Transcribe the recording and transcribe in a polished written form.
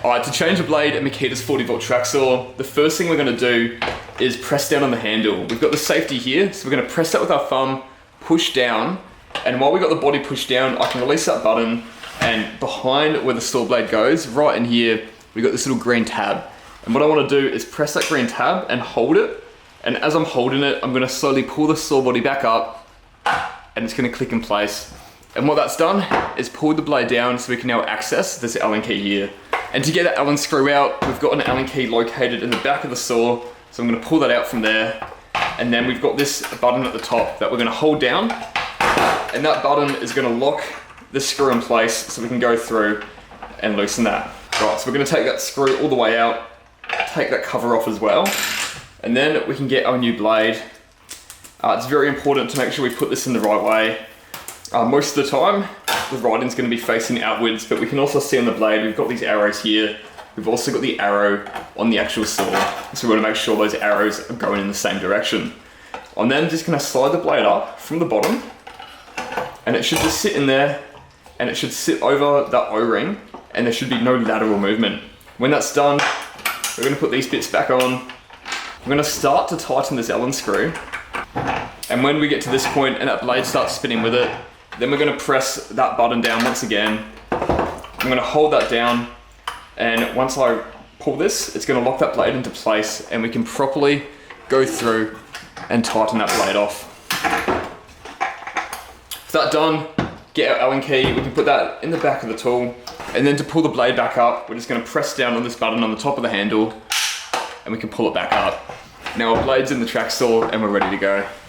Alright, to change the blade at Makitas 40V track saw, the first thing we're going to do is press down on the handle. We've got the safety here, so we're going to press that with our thumb, push down, and while we've got the body pushed down, I can release that button, and behind where the saw blade goes, right in here, we've got this little green tab. And what I want to do is press that green tab and hold it, and as I'm holding it, I'm going to slowly pull the saw body back up, and it's going to click in place. And what that's done is pulled the blade down so we can now access this Allen key here. And to get that Allen screw out, we've got an Allen key located in the back of the saw. So I'm going to pull that out from there. And then we've got this button at the top that we're going to hold down. And that button is going to lock the screw in place so we can go through and loosen that. Right, so we're going to take that screw all the way out, take that cover off as well. And then we can get our new blade. It's very important to make sure we put this in the right way. Most of the time, the writing's going to be facing outwards, but we can also see on the blade, we've got these arrows here. We've also got the arrow on the actual saw. So we want to make sure those arrows are going in the same direction. I'm then just going to slide the blade up from the bottom, and it should just sit in there, and it should sit over that O-ring, and there should be no lateral movement. When that's done, we're going to put these bits back on. We're going to start to tighten this Allen screw. And when we get to this point and that blade starts spinning with it, then we're going to press that button down once again. I'm going to hold that down, and once I pull this, it's going to lock that blade into place, and we can properly go through and tighten that blade off. With that done, get our Allen key, we can put that in the back of the tool, and then to pull the blade back up, we're just going to press down on this button on the top of the handle, and we can pull it back up. Now our blade's in the track saw and we're ready to go.